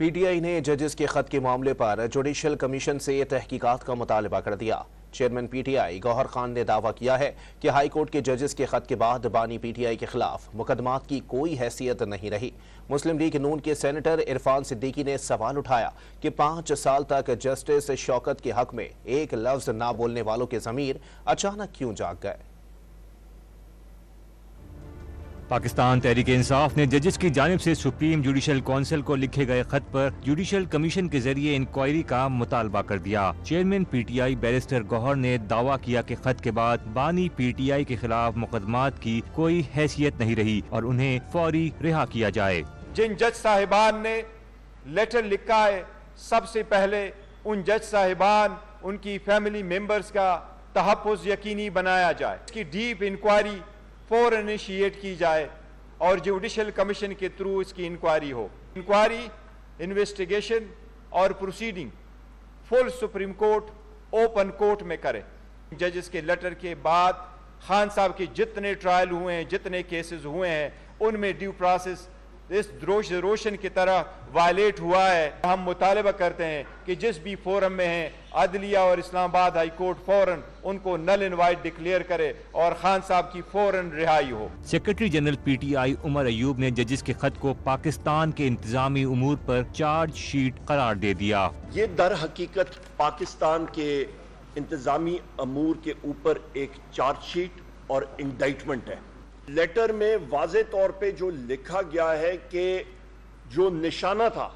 پی T آئی نے ججز کے خط کے معاملے پر جوڈیشل کمیشن سے تحقیقات کا مطالبہ کر دیا۔ چیئرمین پی ٹی آئی گوہر خان نے دعویٰ کیا ہے کہ ہائی کورٹ کے ججز کے خط کے بعد بانی پی ٹی آئی کے خلاف مقدمات کی کوئی حیثیت نہیں رہی۔ مسلم لیگ نون کے سینیٹر عرفان صدیقی نے سوال اٹھایا کہ 5 سال تک جسٹس شوکت کے حق میں ایک لفظ نہ بولنے والوں کے ضمیر اچانک کیوں جاگ گئے؟ پاکستان تحریک انصاف نے ججز کی جانب سے سپریم جوڈیشل کونسل کو لکھے گئے خط پر جوڈیشل کمیشن کے ذریعے انکوائری کا مطالبہ کر دیا۔ Chairman P T I barrister Gohar نے دعویٰ کیا کہ خط کے بعد بانی پی ٹی آئی کے خلاف مقدمات کی کوئی حیثیت نہیں رہی اور انہیں فوری رہا کیا جائے۔ جن جج صاحبان نے لیٹر لکھا ہے، سب سے پہلے ان جج صاحبان ان کی فیملی ممبرز کا تحفظ یقینی بنایا جائے، اس کی ڈیپ انکوائری فوراً انیشیٹ کی جائے اور جوڈیشل کمیشن کے تھرو اس کی انکوائری ہو۔ انکوائری، انویسٹیگیشن اور پروسیڈنگ فل سپریم کورٹ اوپن کورٹ میں کرے۔ ججز کے لیٹر کے بعد خان صاحب کے جتنے ٹرائل ہوئے ہیں، جتنے کیسز ہوئے ہیں، ان میں ڈیو پروسیس اس روشن کی طرح وائلیٹ ہوا ہے۔ ہم مطالبہ کرتے ہیں کہ جس بھی فورم میں ہیں، عدلیہ اور اسلام آباد ہائی کورٹ فوراً ان کو نل انوائٹ ڈکلیئر کرے اور خان صاحب کی فوراً رہائی ہو۔ Secretary general P T I Umar Ayub نے ججز کے خط کو پاکستان کے انتظامی امور پر چارج شیٹ قرار دے دیا۔ یہ در حقیقت پاکستان کے انتظامی امور کے اوپر ایک چارج شیٹ اور انڈائٹمنٹ ہے۔ لیٹر میں واضح طور پہ جو لکھا گیا ہے کہ جو نشانہ تھا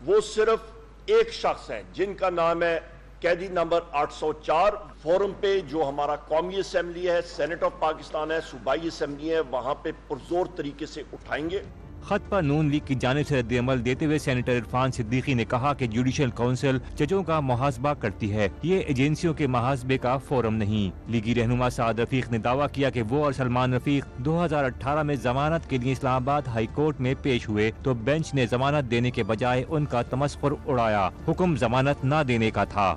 وہ صرف ایک شخص ہے جن کا نام ہے قیدی نمبر 804۔ فورم پہ جو ہمارا قومی اسمبلی ہے، سینٹ آف پاکستان ہے، صوبائی اسمبلی ہے، وہاں پہ پرزور طریقے سے اٹھائیں گے۔ خط پر نون لیگ کی جانب سے رد عمل دیتے ہوئے سینیٹر عرفان صدیقی نے کہا کہ جوڈیشل کونسل ججوں کا محاسبہ کرتی ہے، یہ ایجنسیوں کے محاسبے کا فورم نہیں۔ لیگی رہنما سعد رفیق نے دعویٰ کیا کہ وہ اور سلمان رفیق 2018 میں ضمانت کے لیے اسلام آباد ہائی کورٹ میں پیش ہوئے تو بینچ نے ضمانت دینے کے بجائے ان کا تمسخر اڑایا۔ حکم ضمانت نہ دینے کا تھا۔